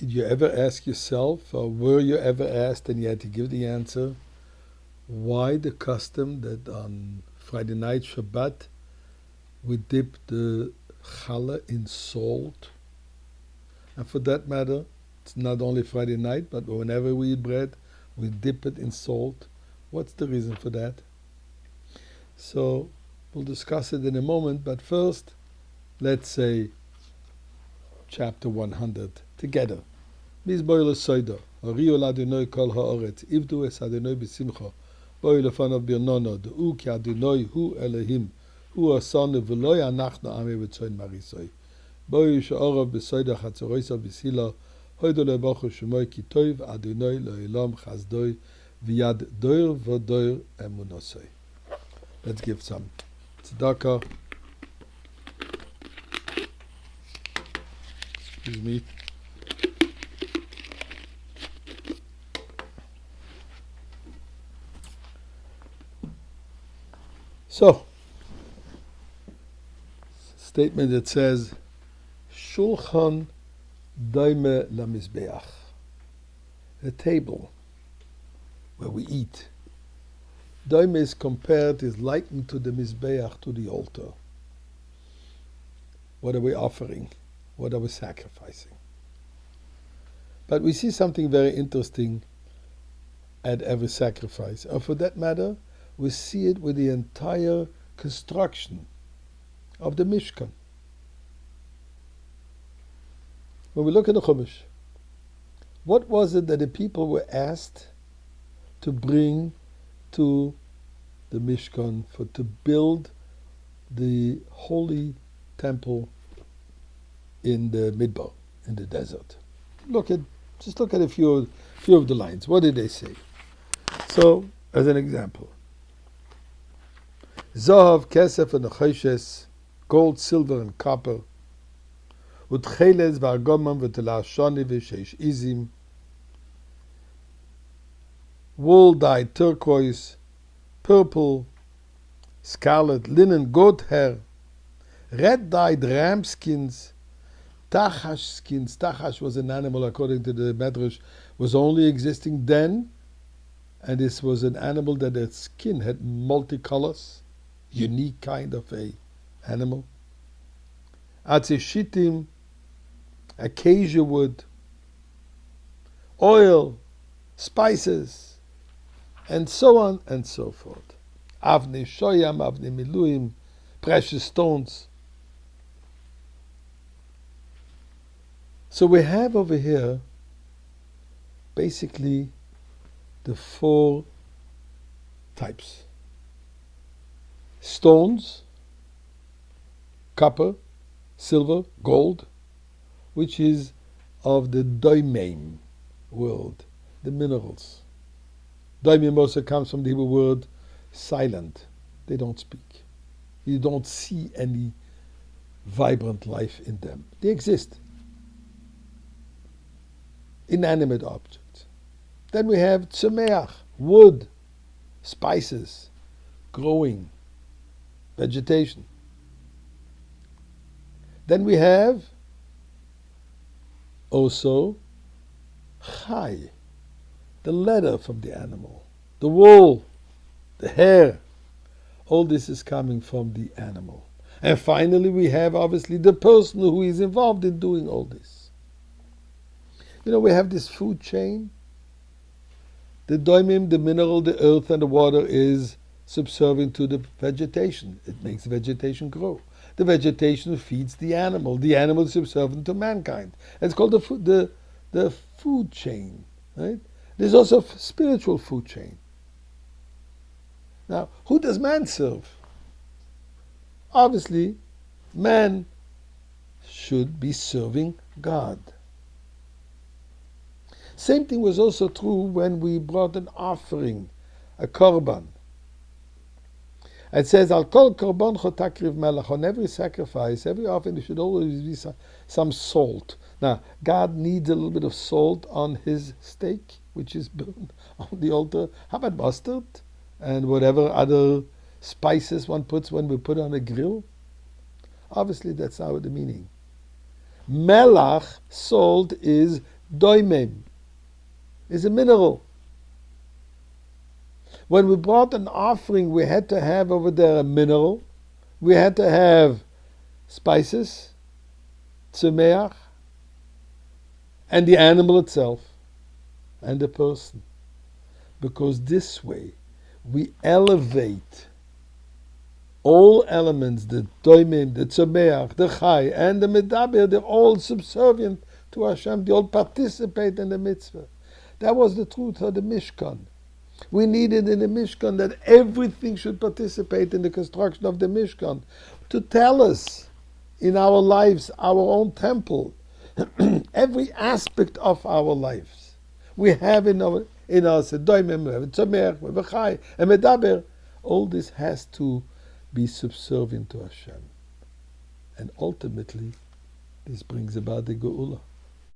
Did you ever ask yourself, or were you ever asked and you had to give the answer, why the custom that on Friday night, Shabbat, we dip the challah in salt? And for that matter, it's not only Friday night, but whenever we eat bread, we dip it in salt. What's the reason for that? So we'll discuss it in a moment, but first, let's say chapter 100 together. Mizboil Soida, Ariol Adonai Kol Haaretz, Ivdu es Adonai B'Simcha, Boil Lefanav Birnono, De'u Ki Adonai Hu Elohim, Hu Asanu V'Loi Anachnu Ame V'Tzoin Marisoi. Boil Sha'orav B'Soida Chatzoroisa B'Sila, Hoido Le'Bachu Shemoi Ki Toiv Adonai Lo'elam Chazdoi, V'Yad Doir V'Doir Emunosoi. Let's give some tzedakah. Excuse me. So, statement that says, Shulchan Daime LaMizbeach, a table where we eat. Daime is compared, is likened to the Mizbeach, to the altar. What are we offering? What are we sacrificing? But we see something very interesting at every sacrifice. Or for that matter, we see it with the entire construction of the Mishkan. When we look at the Chumash, what was it that the people were asked to bring to the Mishkan to build the holy temple in the Midbar, in the desert? Just look at a few of the lines. What did they say? So, as an example, Zahav, Kesef, and Cheshes, gold, silver, and copper, Utcheles, Vargomam, V'telah Shani, V'sheish Izim, wool dyed turquoise, purple, scarlet, linen, goat hair, red dyed ram skins, tachash skins. Tachash was an animal, according to the Medrash, was only existing then, and this was an animal that its skin had multicolors, unique kind of a animal. Atzeshitim, acacia wood, oil, spices, and so on and so forth. Avnei shoyam, avnei miluim, precious stones. So we have over here basically the four types. Stones, copper, silver, gold, which is of the doimeim world, the minerals. Doimeim also comes from the Hebrew word silent. They don't speak. You don't see any vibrant life in them. They exist. Inanimate objects. Then we have tzemeach, wood, spices, growing, vegetation. Then we have also chai, the leather from the animal, the wool, the hair. All this is coming from the animal. And finally we have obviously the person who is involved in doing all this. We have this food chain. The doimim, the mineral, the earth and the water is subservient to the vegetation. It makes the vegetation grow. The vegetation feeds the animal. The animal is subservient to mankind. It's called the food chain. Right? There's also a spiritual food chain. Now, who does man serve? Obviously, man should be serving God. Same thing was also true when we brought an offering, a korban. It says, Al kol korban chotakriv melech, on every sacrifice, every offering, there should always be some salt. Now, God needs a little bit of salt on his steak, which is burned on the altar. How about mustard? And whatever other spices one puts when we put on a grill? Obviously, that's not the meaning. Melach, salt, is Doimim is a mineral. When we brought an offering, we had to have over there a mineral. We had to have spices, tzumeach, and the animal itself, and the person. Because this way, we elevate all elements, the doimim, the tzumeach, the chai, and the medaber, they're all subservient to Hashem. They all participate in the mitzvah. That was the truth of the Mishkan. We needed in the Mishkan that everything should participate in the construction of the Mishkan to tell us in our lives, our own temple, every aspect of our lives. We have in us a doimim, we have a tzomeach, we have a chai, a medaber. All this has to be subservient to Hashem. And ultimately, this brings about the Geula.